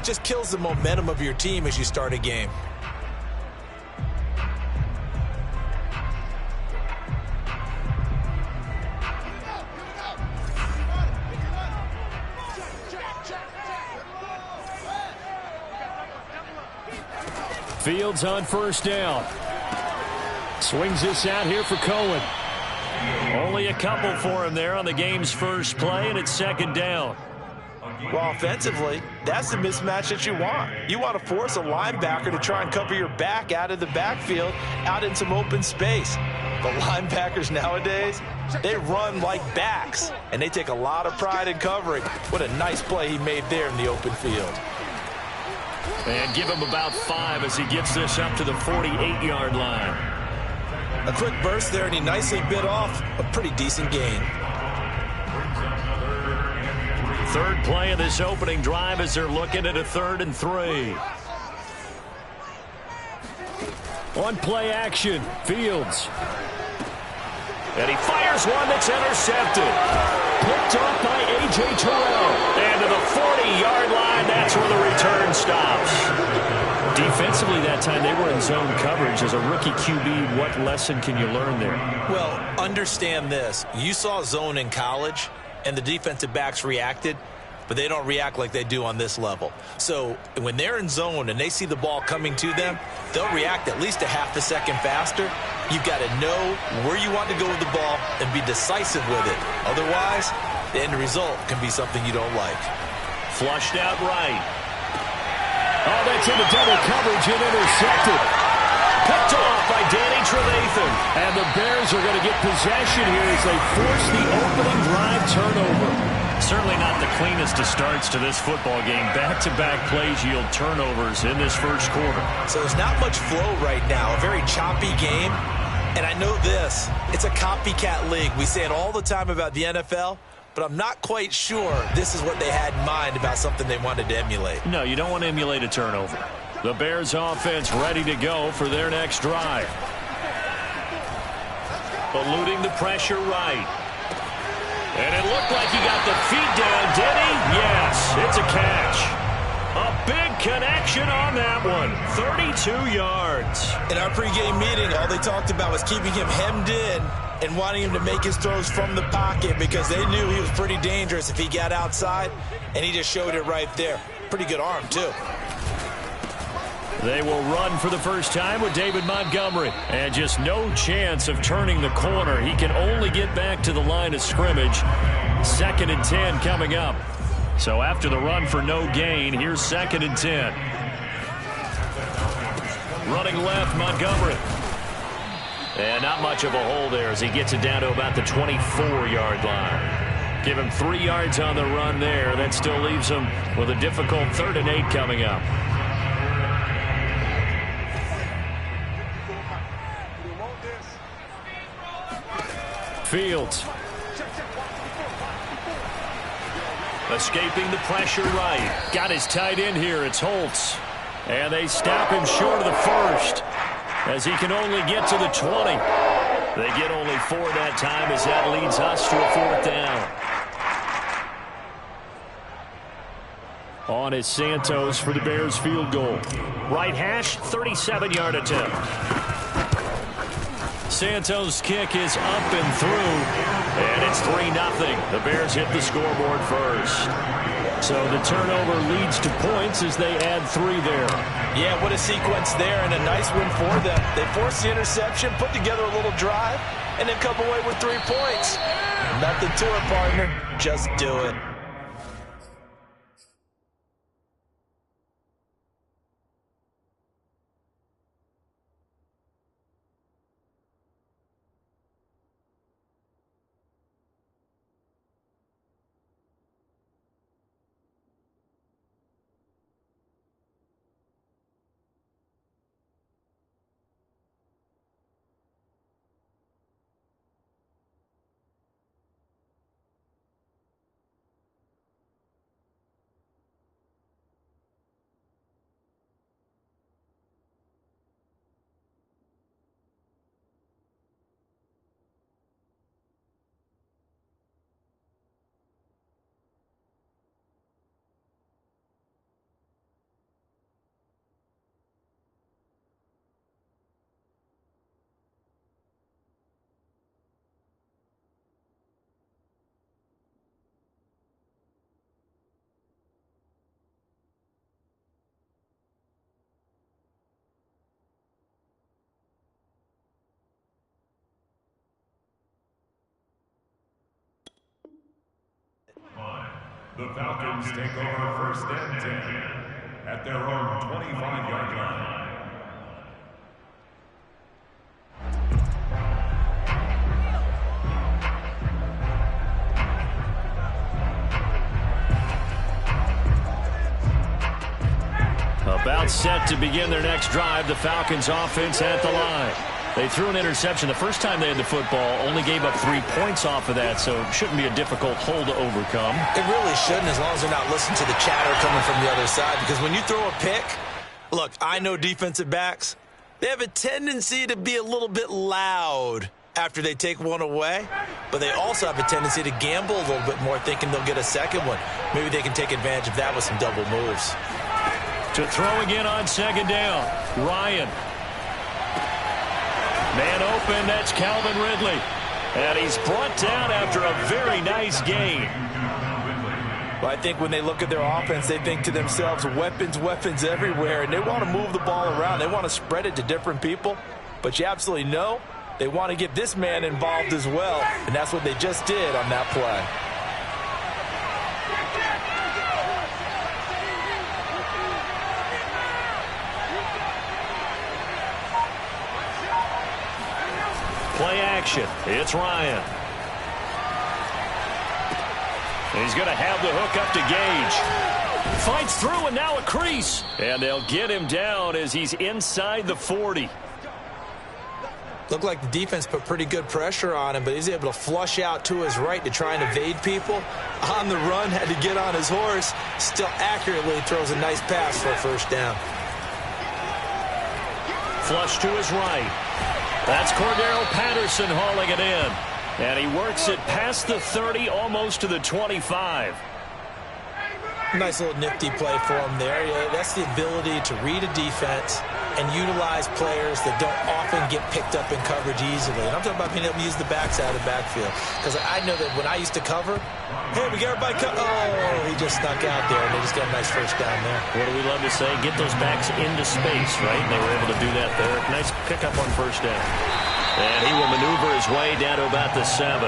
just kills the momentum of your team as you start a game. Fields on first down. Swings this out here for Cohen. Only a couple for him there on the game's first play, and it's second down. Well, offensively, that's the mismatch that you want. You want to force a linebacker to try and cover your back out of the backfield, out in some open space. The linebackers nowadays, they run like backs, and they take a lot of pride in covering. What a nice play he made there in the open field. And give him about 5 as he gets this up to the 48-yard line. A quick burst there, and he nicely bit off a pretty decent gain. Third play of this opening drive as they're looking at a 3rd and 3. On play action, Fields. And he fires one that's intercepted. Picked off by A.J. Terrell. And to the 40-yard line, that's where the return stops. Defensively that time, they were in zone coverage. As a rookie QB, what lesson can you learn there? Well, understand this. You saw zone in college, and the defensive backs reacted, but they don't react like they do on this level. So when they're in zone and they see the ball coming to them, they'll react at least a half a second faster. You've got to know where you want to go with the ball and be decisive with it. Otherwise, the end result can be something you don't like. Flushed out right. Oh, that's into double coverage and intercepted. Picked off by Danny Trevathan. And the Bears are going to get possession here as they force the opening drive turnover. Certainly not the cleanest of starts to this football game. Back-to-back plays yield turnovers in this first quarter. So there's not much flow right now. A very choppy game. And I know this. It's a copycat league. We say it all the time about the NFL. But I'm not quite sure this is what they had in mind about something they wanted to emulate. No, you don't want to emulate a turnover. The Bears offense ready to go for their next drive. Eluding the pressure right. And it looked like he got the feet down, did he? Yes, it's a catch. A big connection on that one. 32 yards. In our pregame meeting, all they talked about was keeping him hemmed in and wanting him to make his throws from the pocket because they knew he was pretty dangerous if he got outside, and he just showed it right there. Pretty good arm, too. They will run for the first time with David Montgomery. And just no chance of turning the corner. He can only get back to the line of scrimmage. 2nd and 10 coming up. So after the run for no gain, here's 2nd and 10. Running left, Montgomery. And not much of a hole there as he gets it down to about the 24-yard line. Give him 3 yards on the run there. That still leaves him with a difficult 3rd and 8 coming up. Fields. Escaping the pressure right. Got his tight end here. It's Holtz. And they stop him short of the first as he can only get to the 20. They get only 4 that time as that leads us to a 4th down. On is Santos for the Bears field goal. Right hash, 37-yard attempt. Santos' kick is up and through, and it's 3-0. The Bears hit the scoreboard first. So the turnover leads to points as they add 3 there. Yeah, what a sequence there, and a nice win for them. They forced the interception, put together a little drive, and then come away with 3 points. Nothing to it, partner. Just do it. The Falcons take over first and 10 at their own 25-yard line. About set to begin their next drive. The Falcons offense at the line. They threw an interception the first time they had the football, only gave up 3 points off of that, so it shouldn't be a difficult hole to overcome. It really shouldn't, as long as they're not listening to the chatter coming from the other side, because when you throw a pick, look, I know defensive backs, they have a tendency to be a little bit loud after they take one away, but they also have a tendency to gamble a little bit more, thinking they'll get a second one. Maybe they can take advantage of that with some double moves. To throw again on second down, Ryan. Man open, that's Calvin Ridley. And he's brought down after a very nice gain. Well, I think when they look at their offense, they think to themselves, weapons, weapons everywhere, and they want to move the ball around. They want to spread it to different people, but you absolutely know they want to get this man involved as well, and that's what they just did on that play. Play action. It's Ryan. He's going to have the hook up to Gage. Fights through and now a crease. And they'll get him down as he's inside the 40. Looked like the defense put pretty good pressure on him, but he's able to flush out to his right to try and evade people. On the run, had to get on his horse. Still accurately throws a nice pass for a first down. Flush to his right. That's Cordero Patterson hauling it in. And he works it past the 30, almost to the 25. Nice little nifty play for him there. Yeah, that's the ability to read a defense and utilize players that don't often get picked up in coverage easily. And I'm talking about being able to use the backside of the backfield. Because I know that when I used to cover, hey, we got everybody cut. Oh, he just snuck out there, and they just got a nice first down there. What do we love to say? Get those backs into space, right? They were able to do that there. Nice pickup on first down. And he will maneuver his way down to about the 7.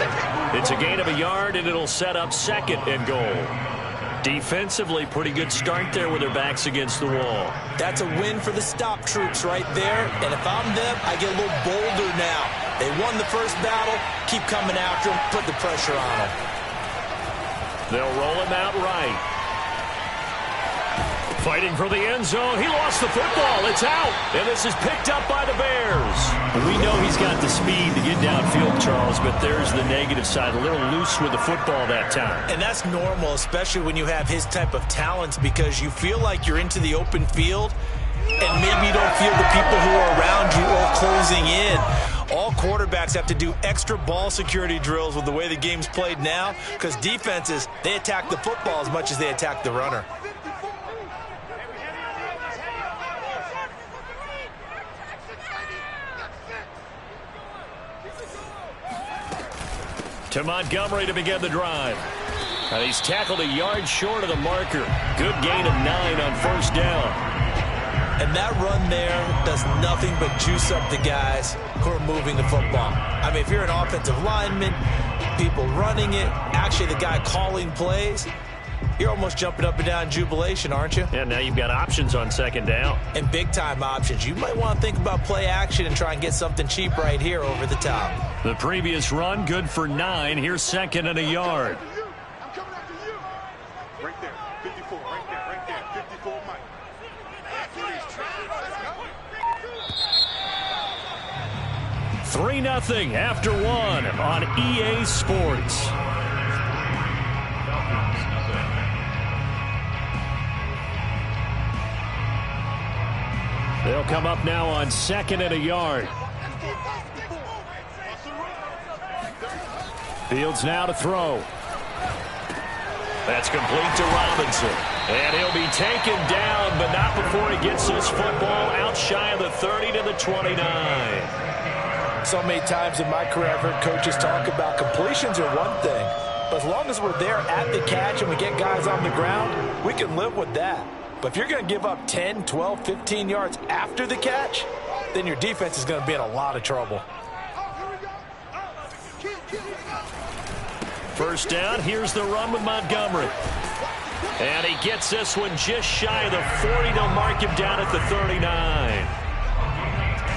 It's a gain of a yard, and it'll set up second and goal. Defensively, pretty good start there with their backs against the wall. That's a win for the stop troops right there. And if I'm them, I get a little bolder now. They won the first battle. Keep coming after them. Put the pressure on them. They'll roll him out right. Fighting for the end zone. He lost the football. It's out. And this is picked up by the Bears. We know he's got the speed to get downfield, Charles, but there's the negative side. A little loose with the football that time. And that's normal, especially when you have his type of talents, because you feel like you're into the open field and maybe you don't feel the people who are around you or closing in. All quarterbacks have to do extra ball security drills with the way the game's played now, because defenses, they attack the football as much as they attack the runner. To Montgomery to begin the drive. And he's tackled a yard short of the marker. Good gain of 9 on first down. And that run there does nothing but juice up the guys who are moving the football. I mean, if you're an offensive lineman, people running it, actually the guy calling plays, you're almost jumping up and down in jubilation, aren't you? Yeah, now you've got options on second down. And big-time options. You might want to think about play action and try and get something cheap right here over the top. The previous run, good for 9. Here's second and a yard. I'm coming after you. Right there, 54, right there, 54, Mike. 3-0 after 1 on EA Sports. They'll come up now on second and a yard. Fields now to throw. That's complete to Robinson. And he'll be taken down, but not before he gets this football out shy of the 30 to the 29. So many times in my career, I've heard coaches talk about completions are one thing. But as long as we're there at the catch and we get guys on the ground, we can live with that. But if you're going to give up 10, 12, 15 yards after the catch, then your defense is going to be in a lot of trouble. First down, here's the run with Montgomery. And he gets this one just shy of the 40. They'll mark him down at the 39.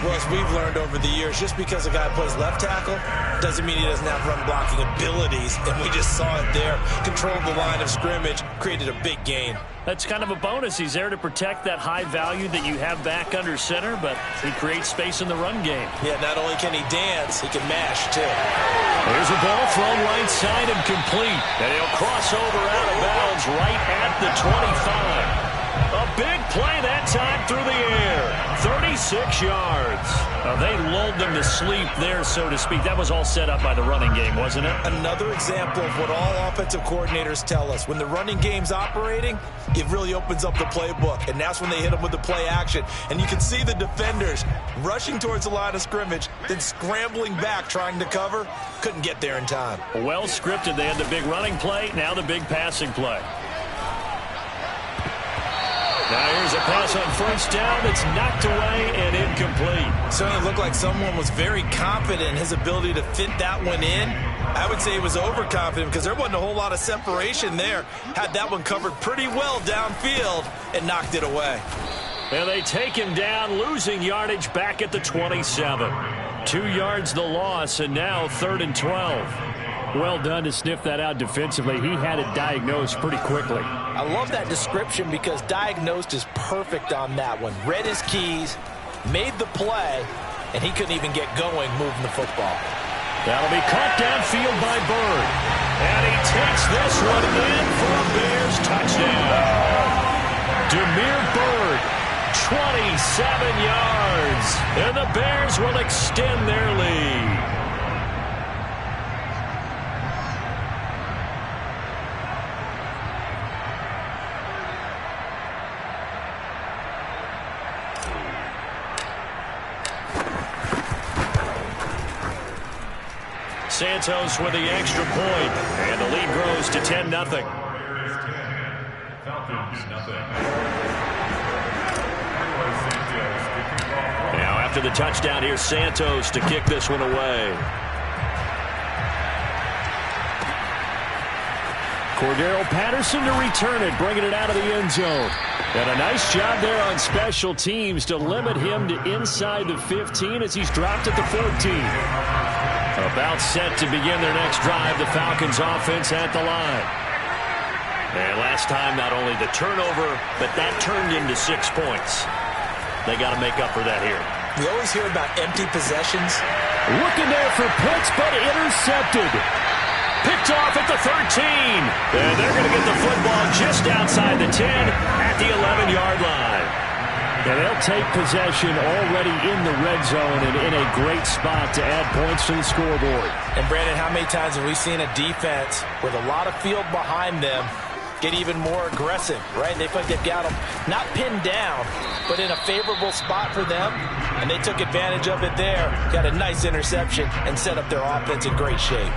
Well, as we've learned over the years, just because a guy plays left tackle doesn't mean he doesn't have run-blocking abilities, and we just saw it there. Controlled the line of scrimmage, created a big gain. That's kind of a bonus. He's there to protect that high value that you have back under center, but he creates space in the run game. Yeah, not only can he dance, he can mash, too. There's a ball thrown right side and complete, and he'll cross over out of bounds right at the 25. A big play that time through the air. 36 yards. They lulled them to sleep there, so to speak. That was all set up by the running game, wasn't it? Another example of what all offensive coordinators tell us. When the running game's operating, it really opens up the playbook, and that's when they hit them with the play action. And you can see the defenders rushing towards the line of scrimmage, then scrambling back trying to cover. Couldn't get there in time. Well scripted. They had the big running play, now the big passing play. Now here's a pass on first down that's knocked away and incomplete. Certainly looked like someone was very confident in his ability to fit that one in. I would say he was overconfident because there wasn't a whole lot of separation there. Had that one covered pretty well downfield and knocked it away. And they take him down, losing yardage back at the 27. 2 yards the loss, and now 3rd and 12. Well done to sniff that out defensively. He had it diagnosed pretty quickly. I love that description because diagnosed is perfect on that one. Read his keys, made the play, and he couldn't even get going moving the football. That'll be caught downfield by Bird. And he takes this one in for a Bears touchdown. Damiere Byrd, 27 yards. And the Bears will extend their lead. Santos with the extra point, and the lead grows to 10-0. Now after the touchdown, here's Santos to kick this one away. Cordero Patterson to return it, bringing it out of the end zone. And a nice job there on special teams to limit him to inside the 15 as he's dropped at the 14. About set to begin their next drive, the Falcons offense at the line. And last time, not only the turnover, but that turned into 6 points. They got to make up for that here. We always hear about empty possessions. Looking there for Pitts, but intercepted. Picked off at the 13. And they're going to get the football just outside the 10 at the 11-yard line. And they'll take possession already in the red zone and in a great spot to add points to the scoreboard. And, Brandon, how many times have we seen a defense with a lot of field behind them get even more aggressive, right? They feel like they've got them not pinned down, but in a favorable spot for them, and they took advantage of it there, got a nice interception, and set up their offense in great shape.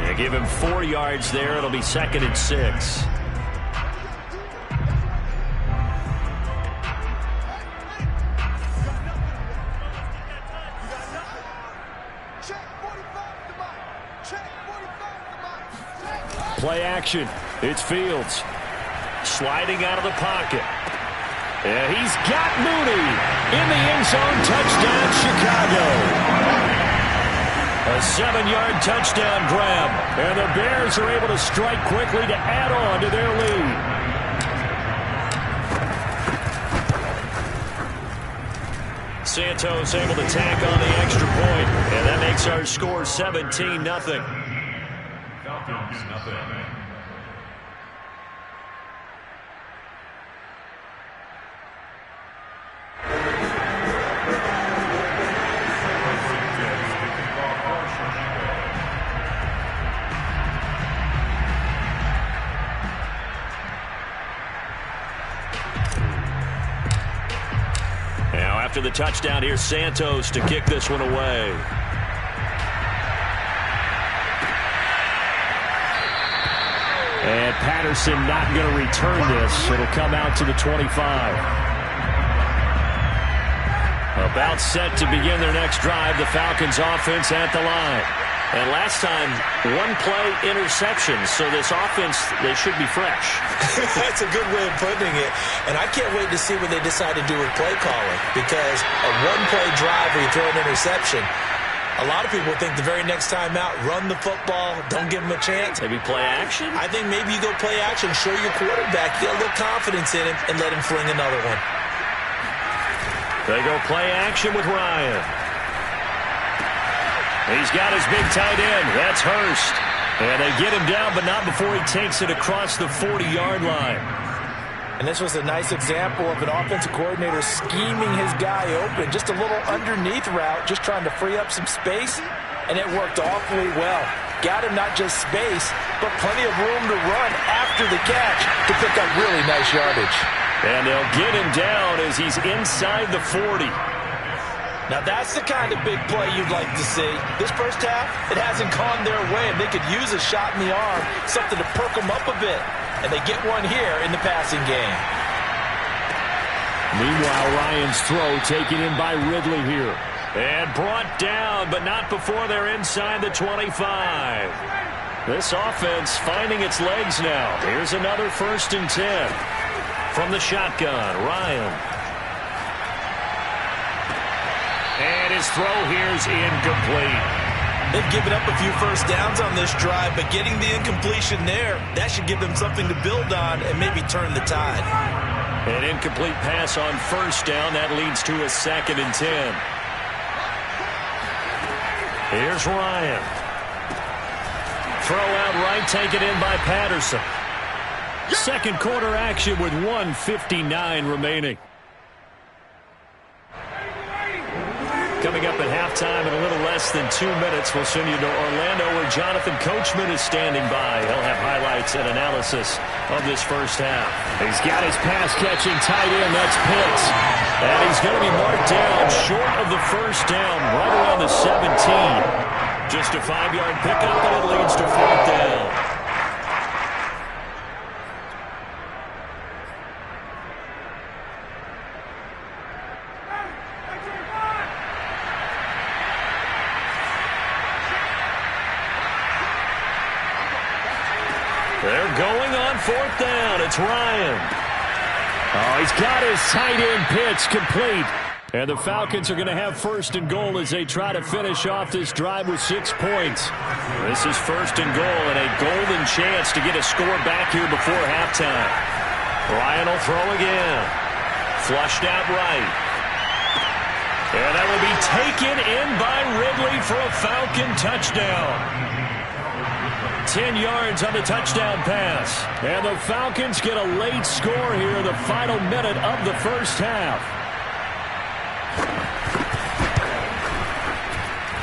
They give him 4 yards there. It'll be 2nd and 6. Play action. It's Fields. Sliding out of the pocket. And he's got Mooney. In the end zone, touchdown, Chicago. A 7-yard touchdown grab. And the Bears are able to strike quickly to add on to their lead. Santos able to tack on the extra point. And that makes our score 17-0. Falcons, nothing. Now after the touchdown, here's Santos to kick this one away. And Patterson not going to return this. It'll come out to the 25. About set to begin their next drive. The Falcons offense at the line. And last time, one play interception. So this offense, they should be fresh. That's a good way of putting it. And I can't wait to see what they decide to do with play calling. Because a one-play drive where you throw an interception, a lot of people think the very next time out, run the football, don't give them a chance. Maybe play action? I think maybe you go play action, show your quarterback, get a little confidence in him, and let him fling another one. They go play action with Ryan. He's got his big tight end. That's Hurst. And they get him down, but not before he takes it across the 40-yard line. And this was a nice example of an offensive coordinator scheming his guy open. Just a little underneath route, just trying to free up some space, and it worked awfully well. Got him not just space, but plenty of room to run after the catch to pick up really nice yardage. And they'll get him down as he's inside the 40. Now that's the kind of big play you'd like to see. This first half, it hasn't gone their way, and they could use a shot in the arm, something to perk them up a bit. And they get one here in the passing game. Meanwhile, Ryan's throw taken in by Ridley here. And brought down, but not before they're inside the 25. This offense finding its legs now. Here's another 1st and 10. From the shotgun, Ryan. And his throw here is incomplete. They've given up a few first downs on this drive, but getting the incompletion there, that should give them something to build on and maybe turn the tide. An incomplete pass on 1st down. That leads to a 2nd and 10. Here's Ryan. Throw out right, taken in by Patterson. Second quarter action with 1:59 remaining. Coming up at halftime in a little less than 2 minutes, we'll send you to Orlando where Jonathan Coachman is standing by. He'll have highlights and analysis of this first half. He's got his pass-catching tight end. That's Pitts. And he's going to be marked down short of the first down, right around the 17. Just a 5-yard pickup, and it leads to 4th down. They're going on 4th down. It's Ryan. Oh, he's got his tight end pitch complete. And the Falcons are going to have 1st and goal as they try to finish off this drive with 6 points. This is 1st and goal and a golden chance to get a score back here before halftime. Ryan will throw again. Flushed out right. And that will be taken in by Ridley for a Falcon touchdown. 10 yards on the touchdown pass. And the Falcons get a late score here in the final minute of the first half.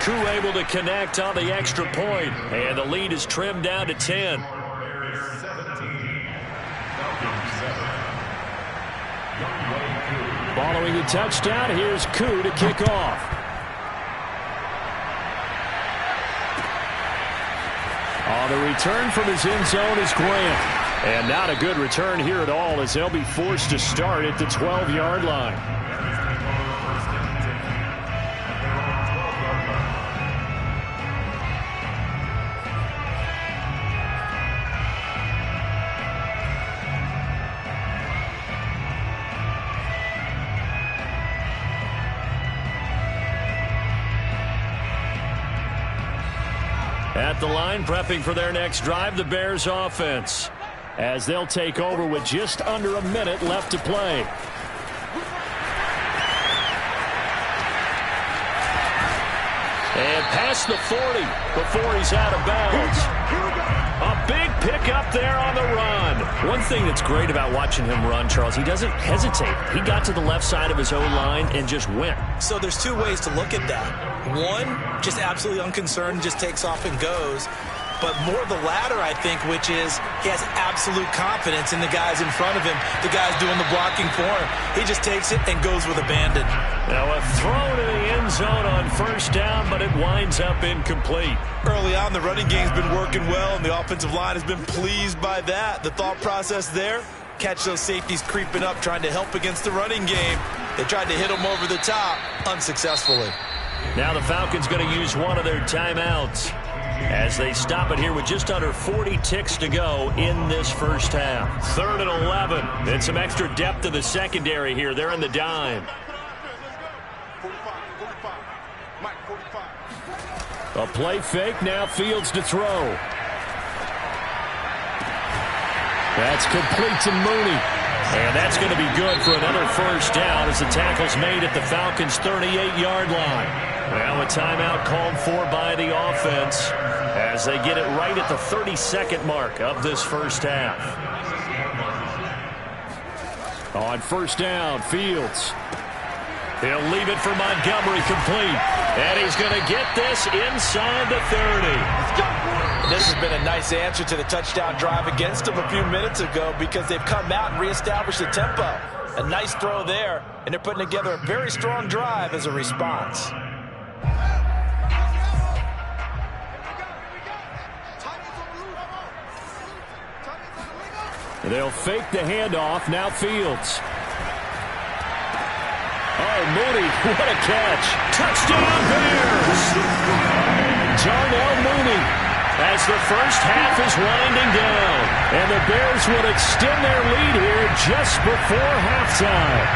Koo able to connect on the extra point. And the lead is trimmed down to 10. Following the touchdown, here's Koo to kick off. On the return from his end zone is Grant. And not a good return here at all as they'll be forced to start at the 12-yard line. At the line, prepping for their next drive, the Bears offense, as they'll take over with just under a minute left to play. And past the 40 before he's out of bounds. A big pickup there on the run. One thing that's great about watching him run, Charles, he doesn't hesitate. He got to the left side of his own line and just went. So there's 2 ways to look at that. One, just absolutely unconcerned, just takes off and goes. But more the latter, I think, which is he has absolute confidence in the guys in front of him, the guys doing the blocking for him. He just takes it and goes with abandon. Now a throw to the end zone on 1st down, but it winds up incomplete. Early on, the running game's been working well, and the offensive line has been pleased by that. The thought process there, catch those safeties creeping up, trying to help against the running game. They tried to hit them over the top, unsuccessfully. Now the Falcons going to use one of their timeouts. as they stop it here with just under 40 ticks to go in this first half. 3rd and 11. And some extra depth to the secondary here. They're in the dime. 45. Mike, 45. A play fake. Now Fields to throw. That's complete to Mooney. And that's going to be good for another first down as the tackle's made at the Falcons' 38-yard line. Now a timeout called for by the offense as they get it right at the 32nd mark of this first half. On first down, Fields. He'll leave it for Montgomery complete. And he's going to get this inside the 30. This has been a nice answer to the touchdown drive against them a few minutes ago because they've come out and reestablished the tempo. A nice throw there, and they're putting together a very strong drive as a response. They'll fake the handoff. Now Fields. Oh, Mooney, what a catch. Touchdown, Bears. Darnell Mooney as the first half is winding down. And the Bears would extend their lead here just before halftime.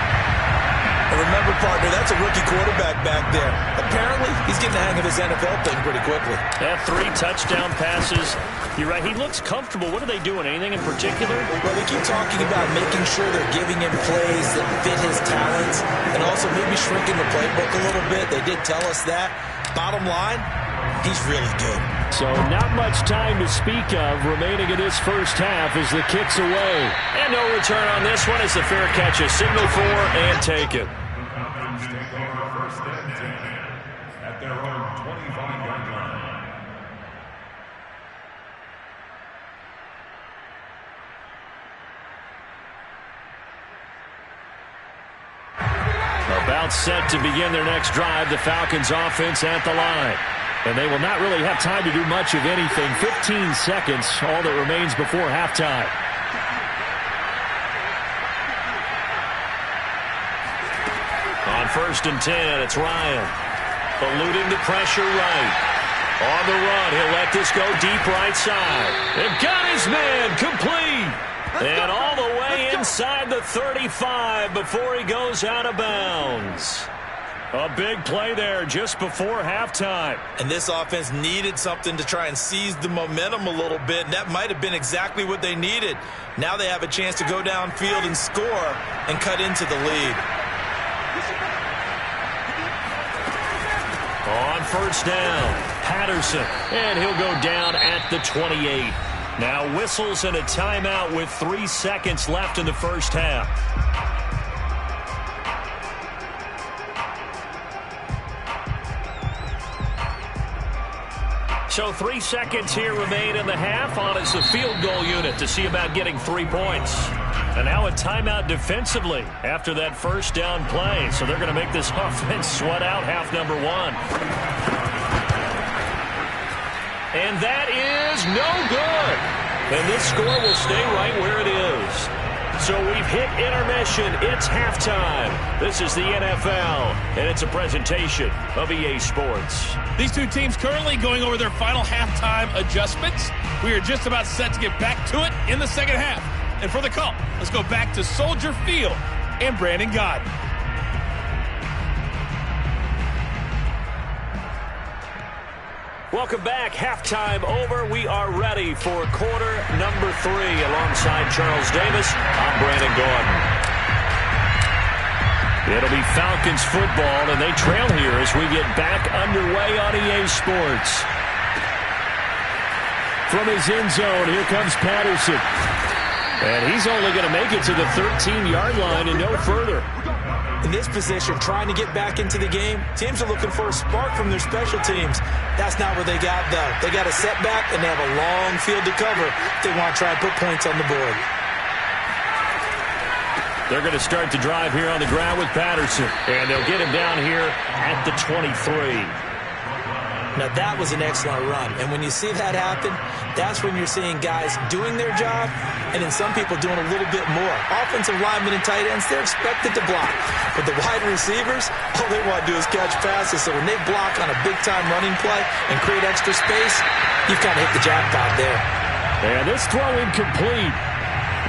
And remember, partner, that's a rookie quarterback back there. Apparently, he's getting the hang of this NFL thing pretty quickly. They have 3 touchdown passes. You're right, he looks comfortable. What are they doing? Anything in particular? Well, they keep talking about making sure they're giving him plays that fit his talents and also maybe shrinking the playbook a little bit. They did tell us that. Bottom line, he's really good. So not much time to speak of remaining in this first half as the kick's away. And no return on this one as the fair catch is signaled for and taken. Falcons take over 1st and 10 at their own 25-yard line. About set to begin their next drive, the Falcons offense at the line. And they will not really have time to do much of anything. 15 seconds, all that remains before halftime. On 1st and 10, it's Ryan. Eluding the pressure right. On the run, he'll let this go deep right side. And got his man complete. And all the way inside the 35 before he goes out of bounds. A big play there just before halftime. And this offense needed something to try and seize the momentum a little bit. And that might have been exactly what they needed. Now they have a chance to go downfield and score and cut into the lead. On 1st down, Patterson. And he'll go down at the 28. Now whistles and a timeout with 3 seconds left in the first half. So 3 seconds here remain in the half on as the field goal unit to see about getting 3 points. And now a timeout defensively after that first down play. So they're going to make this offense sweat out half number 1. And that is no good. And this score will stay right where it is. So we've hit intermission. It's halftime. This is the NFL, and it's a presentation of EA Sports. These two teams currently going over their final halftime adjustments. We are just about set to get back to it in the second half. And for the call, let's go back to Soldier Field and Brandon Gaudin. Welcome back. Halftime over. We are ready for quarter number 3. Alongside Charles Davis, I'm Brandon Gaudin. It'll be Falcons football, and they trail here as we get back underway on EA Sports. From his end zone, here comes Patterson. And he's only going to make it to the 13-yard line and no further. In this position, trying to get back into the game, teams are looking for a spark from their special teams. That's not what they got, though. They got a setback, and they have a long field to cover if they want to try and put points on the board. They're going to start the drive here on the ground with Patterson. And they'll get him down here at the 23. Now, that was an excellent run. And when you see that happen, that's when you're seeing guys doing their job and then some people doing a little bit more. Offensive linemen and tight ends, they're expected to block. But the wide receivers, all they want to do is catch passes. So when they block on a big-time running play and create extra space, you've kind of hit the jackpot there. And this throw incomplete.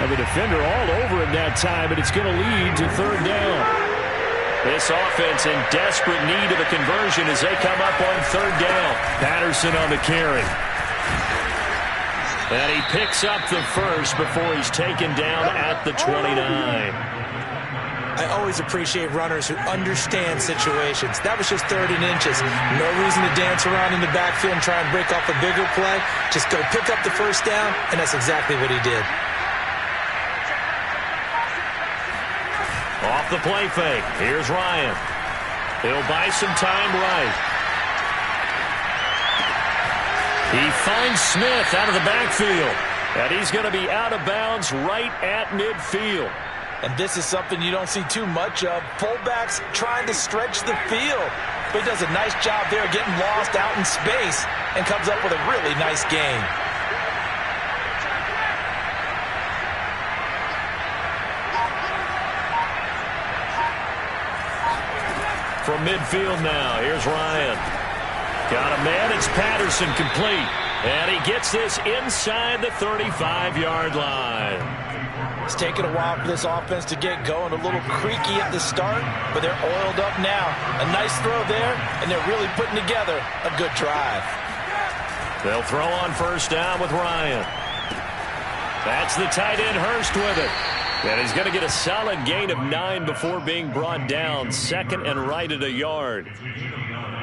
And the defender all over him that time, and it's going to lead to third down. This offense in desperate need of a conversion as they come up on third down. Patterson on the carry. And he picks up the first before he's taken down at the 29. I always appreciate runners who understand situations. That was just 3rd and inches. No reason to dance around in the backfield and try and break off a bigger play. Just go pick up the first down, and that's exactly what he did. Off the play fake. Here's Ryan. He'll buy some time right. He finds Smith out of the backfield. And he's going to be out of bounds right at midfield. And this is something you don't see too much of. Fullbacks trying to stretch the field. But he does a nice job there getting lost out in space and comes up with a really nice gain. From midfield now, here's Ryan. Got a man, it's Patterson complete. And he gets this inside the 35-yard line. It's taken a while for this offense to get going. A little creaky at the start, but they're oiled up now. A nice throw there, and they're really putting together a good drive. They'll throw on first down with Ryan. That's the tight end Hurst with it. And he's going to get a solid gain of 9 before being brought down. 2nd and right at a yard.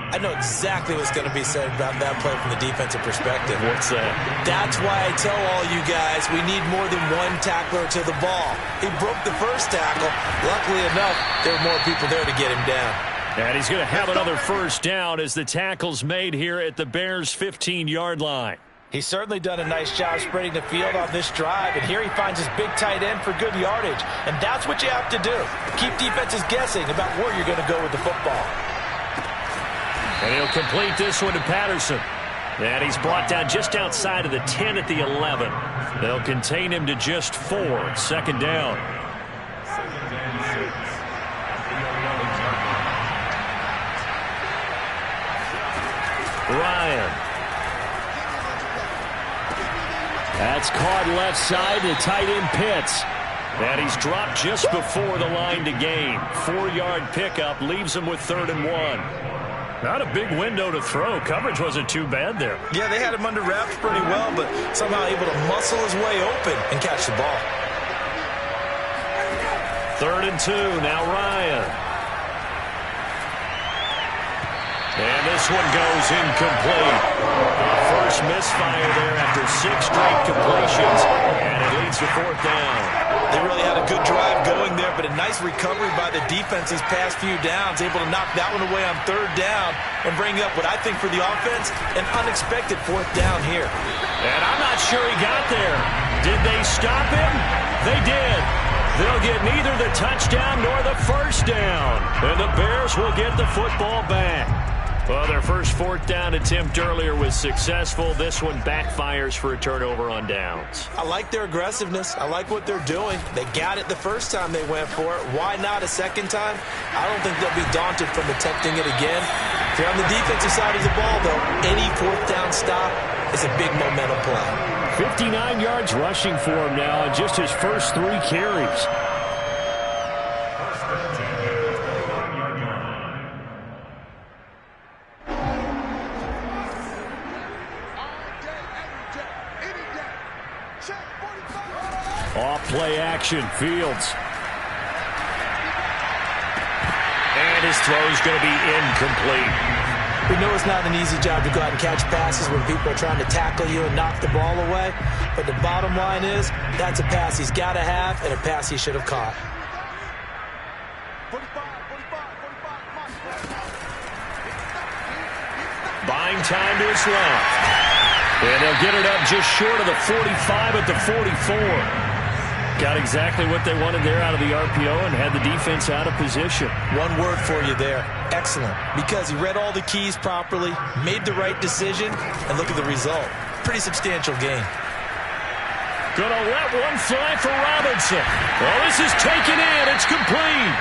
I know exactly what's going to be said about that play from the defensive perspective. What's that? That's why I tell all you guys we need more than one tackler to the ball. He broke the first tackle. Luckily enough, there were more people there to get him down. And he's going to have another first down as the tackle's made here at the Bears' 15-yard line. He's certainly done a nice job spreading the field on this drive, and here he finds his big tight end for good yardage. And that's what you have to do. Keep defenses guessing about where you're going to go with the football. And he'll complete this one to Patterson. And he's brought down just outside of the 10 at the 11. They'll contain him to just 4. 2nd down. Ryan. That's caught left side to tight end Pitts. And he's dropped just before the line to gain. 4-yard pickup leaves him with 3rd and 1. Not a big window to throw. Coverage wasn't too bad there. Yeah, they had him under wraps pretty well, but somehow able to muscle his way open and catch the ball. 3rd and 2. Now Ryan. And this one goes incomplete. First misfire there after 6 straight completions. And it leads to 4th down. They really had a good drive going there, but a nice recovery by the defense these past few downs, able to knock that one away on 3rd down and bring up what I think for the offense, an unexpected 4th down here. And I'm not sure he got there. Did they stop him? They did. They'll get neither the touchdown nor the first down. And the Bears will get the football back. Well, their first 4th down attempt earlier was successful. This one backfires for a turnover on downs. I like their aggressiveness. I like what they're doing. They got it the first time they went for it. Why not a second time? I don't think they'll be daunted from attempting it again. If you're on the defensive side of the ball, though, any 4th down stop is a big momentum play. 59 yards rushing for him now on just his first 3 carries. Off play action, Fields. And his throw's going to be incomplete. We know it's not an easy job to go out and catch passes when people are trying to tackle you and knock the ball away. But the bottom line is, that's a pass he's got to have and a pass he should have caught. Buying time to his left. And they'll get it up just short of the 45 at the 44. Got exactly what they wanted there out of the RPO and had the defense out of position. One word for you there, excellent, because he read all the keys properly, made the right decision, and look at the result. Pretty substantial gain. Gonna let one fly for Robinson. Well, this is taken in. It's complete.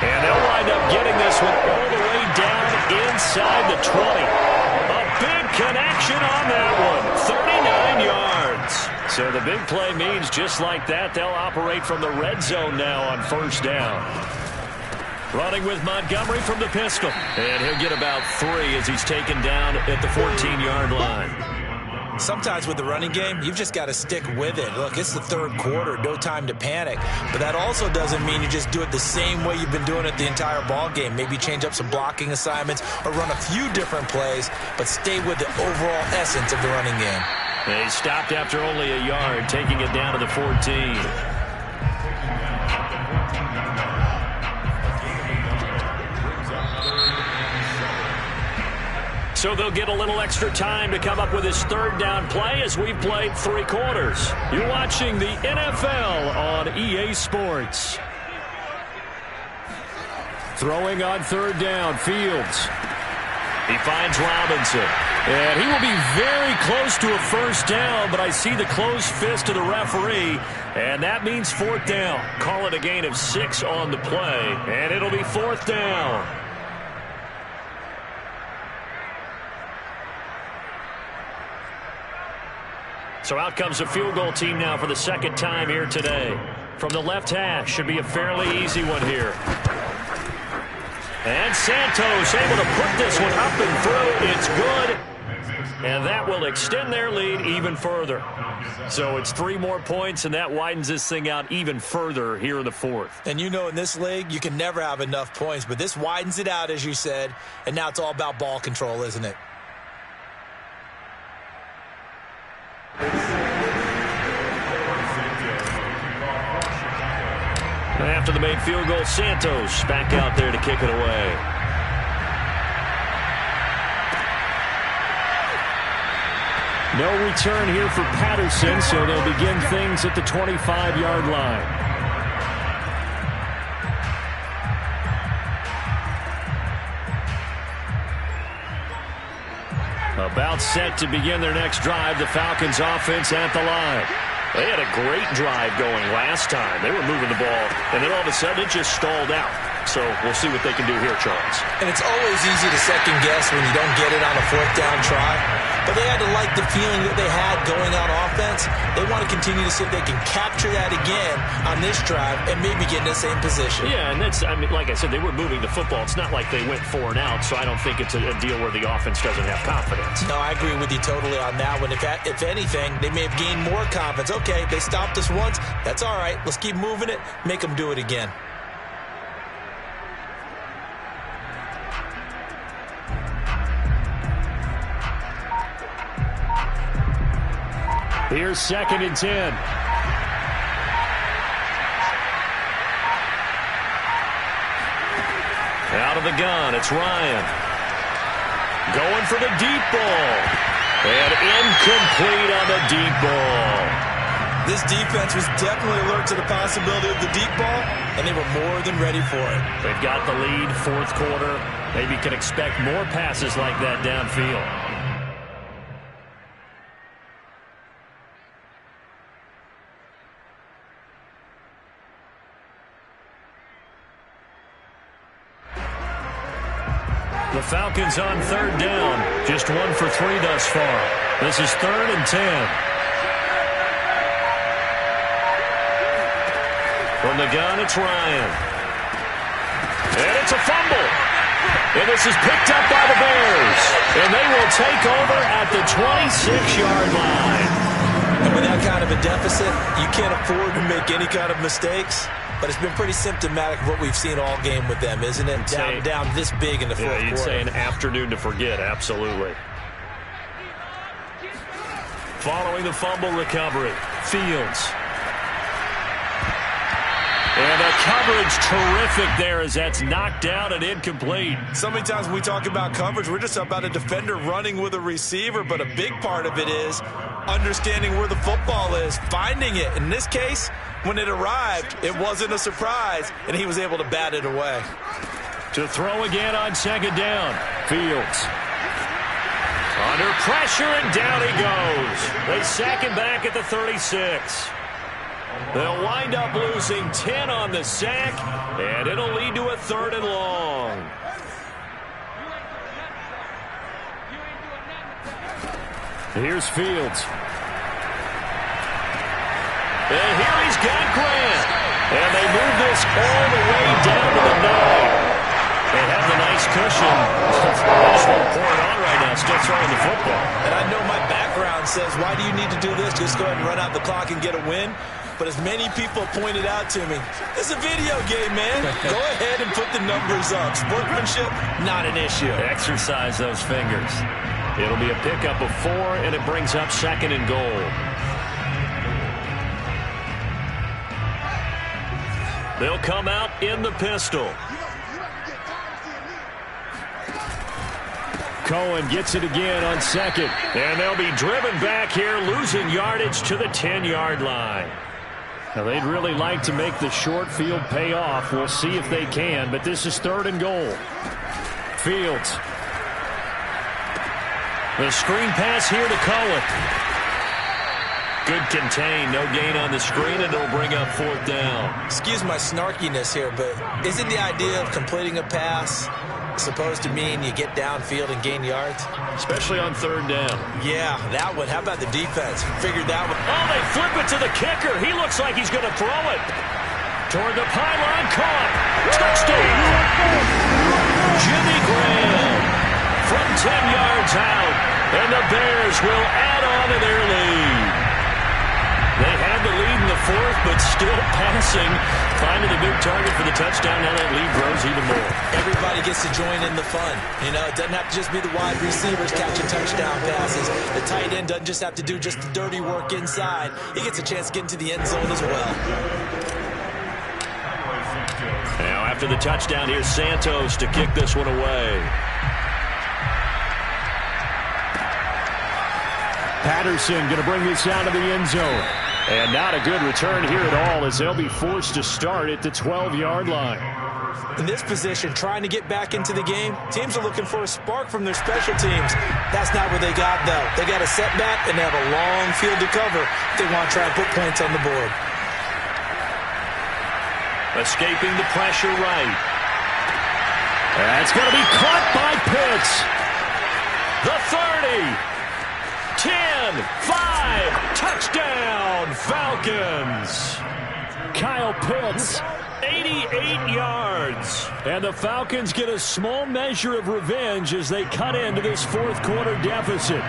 And they'll wind up getting this one all the way down inside the 20. A big connection on that one. 39 yards. So the big play means just like that, they'll operate from the red zone now on first down. Running with Montgomery from the pistol. And he'll get about 3 as he's taken down at the 14-yard line. Sometimes with the running game, you've just got to stick with it. Look, it's the third quarter, no time to panic. But that also doesn't mean you just do it the same way you've been doing it the entire ball game. Maybe change up some blocking assignments or run a few different plays, but stay with the overall essence of the running game. They stopped after only a yard, taking it down to the 14. So they'll get a little extra time to come up with his third down play as we've played 3 quarters. You're watching the NFL on EA Sports. Throwing on third down, Fields. He finds Robinson. And he will be very close to a first down, but I see the closed fist of the referee, and that means 4th down. Call it a gain of 6 on the play, and it'll be 4th down. So out comes the field goal team now for the second time here today. From the left hash, should be a fairly easy one here. And Santos able to put this one up and through. It's good. And that will extend their lead even further. So it's 3 more points, and that widens this thing out even further here in the 4th. And you know in this league, you can never have enough points, but this widens it out, as you said, and now it's all about ball control, isn't it? After the made field goal, Santos back out there to kick it away. No return here for Patterson, so they'll begin things at the 25-yard line. About set to begin their next drive, the Falcons offense at the line. They had a great drive going last time. They were moving the ball, and then all of a sudden it just stalled out. So we'll see what they can do here, Charles. And it's always easy to second guess when you don't get it on a 4th down try. But they had to like the feeling that they had going on offense. They want to continue to see if they can capture that again on this drive and maybe get in the same position. Yeah, and that's, I mean, like I said, they were moving the football. It's not like they went 4 and out, so I don't think it's a deal where the offense doesn't have confidence. No, I agree with you totally on that one. If anything, they may have gained more confidence. Okay, they stopped us once. That's all right. Let's keep moving it. Make them do it again. Here's 2nd and 10. Out of the gun, it's Ryan. Going for the deep ball. And incomplete on the deep ball. This defense was definitely alert to the possibility of the deep ball, and they were more than ready for it. They've got the lead, 4th quarter. Maybe can expect more passes like that downfield. The Falcons on 3rd down. Just 1 for 3 thus far. This is 3rd and 10. From the gun, it's Ryan. And it's a fumble. And this is picked up by the Bears. And they will take over at the 26-yard line. And with that kind of a deficit, you can't afford to make any kind of mistakes. But it's been pretty symptomatic of what we've seen all game with them, isn't it? Down this big in the 4th quarter. You'd say an afternoon to forget, absolutely. Following the fumble recovery, Fields. And the coverage terrific there as that's knocked down and incomplete. So many times when we talk about coverage, we're just about a defender running with a receiver, but a big part of it is understanding where the football is, finding it. In this case, when it arrived, it wasn't a surprise, and he was able to bat it away. To throw again on second down. Fields. Under pressure, and down he goes. They sack him back at the 36. They'll wind up losing 10 on the sack, and it'll lead to a 3rd and long. Here's Fields. And here he's got Grant. And they move this all the way down to the 9. They have the nice cushion. They just won't pour it on right now. Still throwing the football. And I know my background says, why do you need to do this? Just go ahead and run out the clock and get a win. But as many people pointed out to me, it's a video game, man. Go ahead and put the numbers up. Sportsmanship, not an issue. Exercise those fingers. It'll be a pickup of 4, and it brings up 2nd and goal. They'll come out in the pistol. Cohen gets it again on 2nd. And they'll be driven back here, losing yardage to the 10-yard line. Now, they'd really like to make the short field pay off. We'll see if they can, but this is 3rd and goal. Fields. The screen pass here to Cohen. Good contain, no gain on the screen, and it'll bring up 4th down. Excuse my snarkiness here, but isn't the idea of completing a pass supposed to mean you get downfield and gain yards? Especially on 3rd down. Yeah, that one. How about the defense? Figured that one. Oh, they flip it to the kicker. He looks like he's going to throw it. Toward the pylon, caught. Touchdown! Jimmy Graham from 10 yards out, and the Bears will add on to their lead. They had the lead in the 4th, but still passing. Finding the big target for the touchdown. Now that lead grows even more. Everybody gets to join in the fun. You know, it doesn't have to just be the wide receivers catching touchdown passes. The tight end doesn't just have to do just the dirty work inside. He gets a chance to get into the end zone as well. Now after the touchdown, here's Santos to kick this one away. Patterson going to bring this out of the end zone. And not a good return here at all, as they'll be forced to start at the 12-yard line. In this position, trying to get back into the game, teams are looking for a spark from their special teams. That's not what they got, though. They got a setback, and they have a long field to cover if they want to try and put points on the board. Escaping the pressure right. That's going to be caught by Pitts. The 30. 10, 5, touchdown, Falcons. Kyle Pitts, 88 yards. And the Falcons get a small measure of revenge as they cut into this 4th quarter deficit.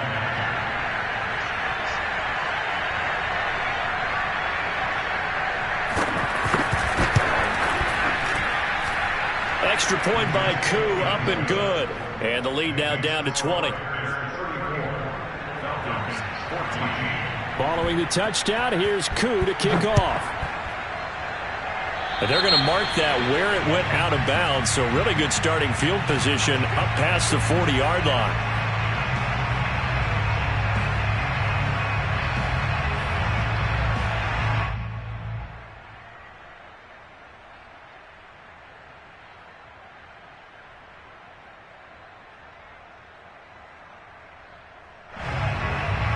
Extra point by Koo, up and good. And the lead now down to 20. Following the touchdown, here's Koo to kick off. But they're going to mark that where it went out of bounds, so really good starting field position up past the 40-yard line.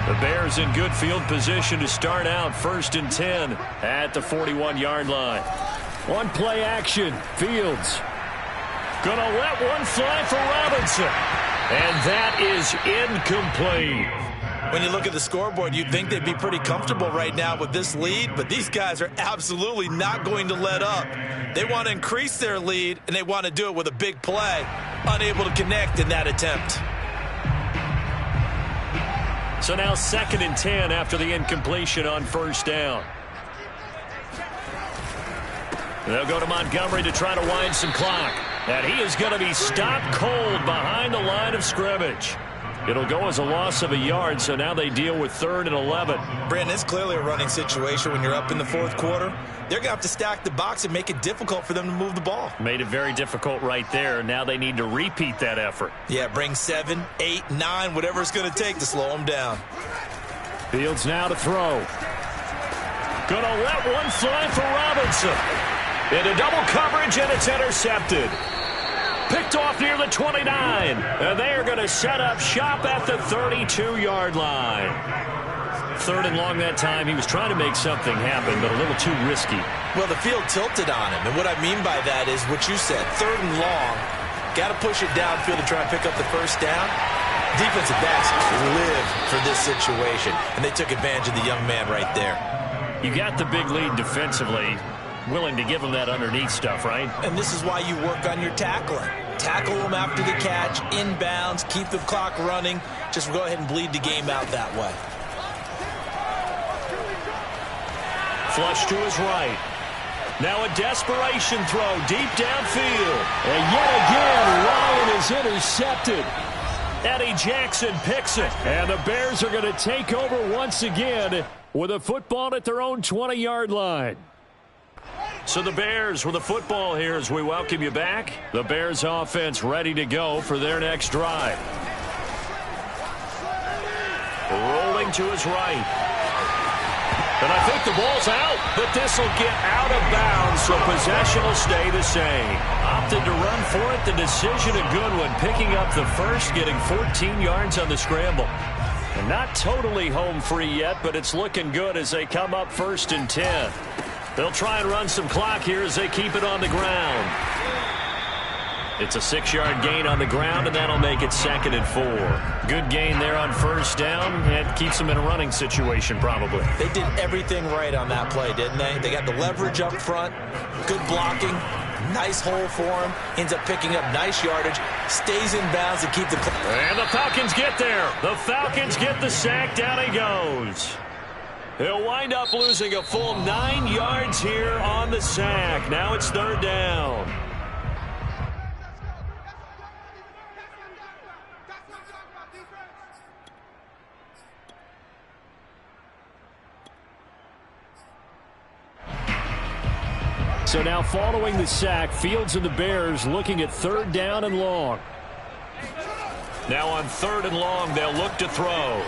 The Bears in good field position to start out 1st and 10 at the 41-yard line. One play action. Fields gonna let one fly for Robinson. And that is incomplete. When you look at the scoreboard, you'd think they'd be pretty comfortable right now with this lead, but these guys are absolutely not going to let up. They want to increase their lead, and they want to do it with a big play. Unable to connect in that attempt. So now 2nd and 10 after the incompletion on 1st down. They'll go to Montgomery to try to wind some clock. And he is going to be stopped cold behind the line of scrimmage. It'll go as a loss of a yard, so now they deal with 3rd and 11. Brandon, it's clearly a running situation when you're up in the 4th quarter. They're going to have to stack the box and make it difficult for them to move the ball. Made it very difficult right there. Now they need to repeat that effort. Yeah, bring 7, 8, 9, whatever it's going to take to slow them down. Fields now to throw. Gonna let one fly for Robinson. Into double coverage, and it's intercepted. Picked off near the 29. And they are going to set up shop at the 32-yard line. 3rd and long that time. He was trying to make something happen, but a little too risky. Well, the field tilted on him. And what I mean by that is what you said. 3rd and long. Got to push it downfield to try and pick up the first down. Defensive backs live for this situation. And they took advantage of the young man right there. You got the big lead defensively. Willing to give him that underneath stuff, right? And this is why you work on your tackling. Tackle them after the catch, inbounds, keep the clock running. Just go ahead and bleed the game out that way. Flush to his right. Now a desperation throw deep downfield. And yet again, Ryan is intercepted. Eddie Jackson picks it. And the Bears are going to take over once again with a football at their own 20-yard line. So the Bears with the football here as we welcome you back. The Bears offense ready to go for their next drive. Rolling to his right. And I think the ball's out, but this will get out of bounds, so possession will stay the same. Opted to run for it. The decision a good one, picking up the first, getting 14 yards on the scramble. And not totally home free yet, but it's looking good as they come up 1st and 10. They'll try and run some clock here as they keep it on the ground. It's a 6-yard gain on the ground, and that'll make it 2nd and 4. Good gain there on 1st down. It keeps them in a running situation, probably. They did everything right on that play, didn't they? They got the leverage up front, good blocking, nice hole for him. Ends up picking up nice yardage, stays in bounds to keep the clock. And the Falcons get there. The Falcons get the sack. Down he goes. He'll wind up losing a full 9 yards here on the sack. Now it's 3rd down. So now following the sack, Fields and the Bears looking at 3rd down and long. Now on 3rd and long, they'll look to throw.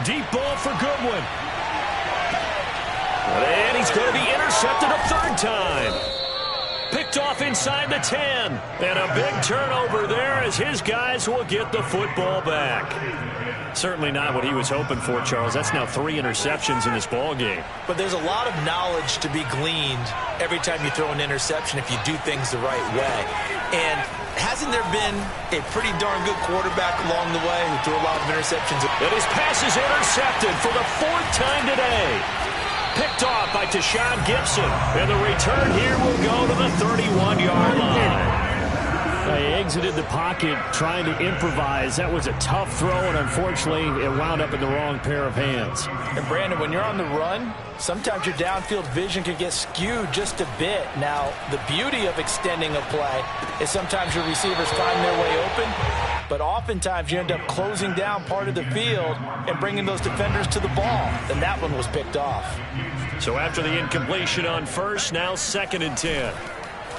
Deep ball for Goodwin. And he's going to be intercepted a 3rd time. Picked off inside the 10. And a big turnover there as his guys will get the football back. Certainly not what he was hoping for, Charles. That's now 3 interceptions in this ball game. But there's a lot of knowledge to be gleaned every time you throw an interception if you do things the right way. And hasn't there been a pretty darn good quarterback along the way who threw a lot of interceptions? And his pass is intercepted for the 4th time today. Picked off by Tashawn Gibson. And the return here will go to the 31-yard line. They exited the pocket trying to improvise. That was a tough throw, and unfortunately, it wound up in the wrong pair of hands. And, Brandon, when you're on the run, sometimes your downfield vision can get skewed just a bit. Now, the beauty of extending a play is sometimes your receivers find their way open, but oftentimes you end up closing down part of the field and bringing those defenders to the ball. And that one was picked off. So after the incompletion on 1st, now 2nd and 10.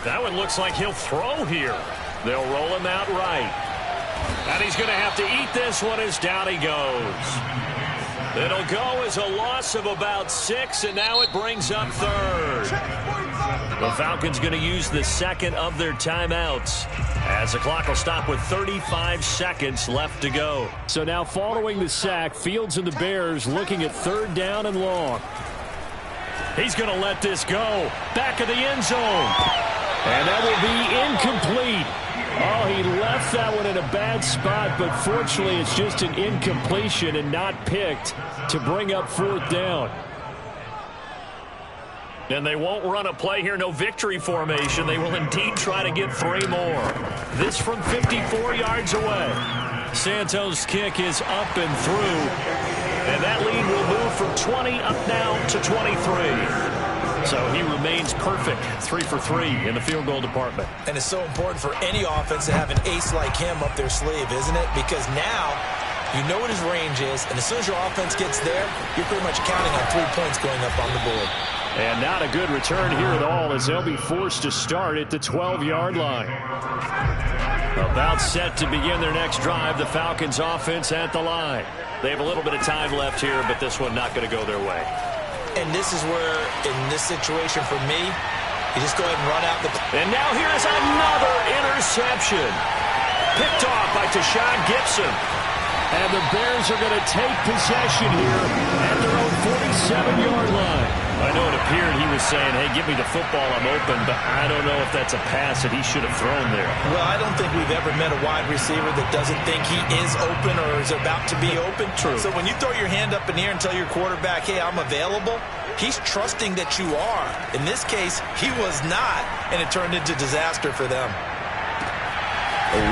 That one looks like he'll throw here. They'll roll him out right. And he's going to have to eat this one as down he goes. It'll go as a loss of about 6, and now it brings up 3rd. The Falcons going to use the 2nd of their timeouts as the clock will stop with 35 seconds left to go. So now following the sack, Fields and the Bears looking at 3rd down and long. He's going to let this go. Back of the end zone. And that will be incomplete. Oh, he left that one in a bad spot, but fortunately it's just an incompletion and not picked to bring up 4th down. And they won't run a play here, no victory formation. They will indeed try to get 3 more. This from 54 yards away. Santos' kick is up and through. And that lead will move from 20 up now to 23. So he remains perfect, 3 for 3 in the field goal department. And it's so important for any offense to have an ace like him up their sleeve, isn't it? Because now you know what his range is, and as soon as your offense gets there, you're pretty much counting on 3 points going up on the board. And not a good return here at all as they'll be forced to start at the 12-yard line. About set to begin their next drive, the Falcons offense at the line. They have a little bit of time left here, but this one not going to go their way. And this is where, in this situation for me, you just go ahead and run out the... And now here is another interception. Picked off by Tashawn Gibson. And the Bears are going to take possession here at their own 47-yard line. I know it appeared he was saying, hey, give me the football, I'm open, but I don't know if that's a pass that he should have thrown there. Well, I don't think we've ever met a wide receiver that doesn't think he is open or is about to be open. True. So when you throw your hand up in the air and tell your quarterback, hey, I'm available, he's trusting that you are. In this case, he was not, and it turned into disaster for them.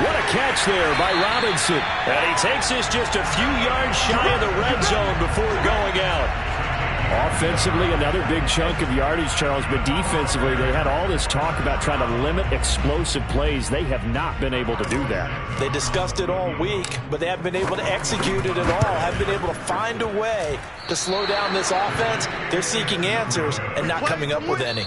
What a catch there by Robinson. And he takes this just a few yards shy of the red zone before going out. Offensively, another big chunk of yardage, Charles, but defensively, they had all this talk about trying to limit explosive plays. They have not been able to do that. They discussed it all week, but they haven't been able to execute it at all, haven't been able to find a way to slow down this offense. They're seeking answers and not coming up with any.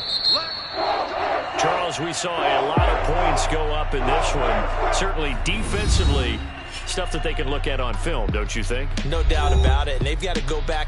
Charles, we saw a lot of points go up in this one. Certainly defensively, stuff that they can look at on film, don't you think? No doubt about it, and they've got to go back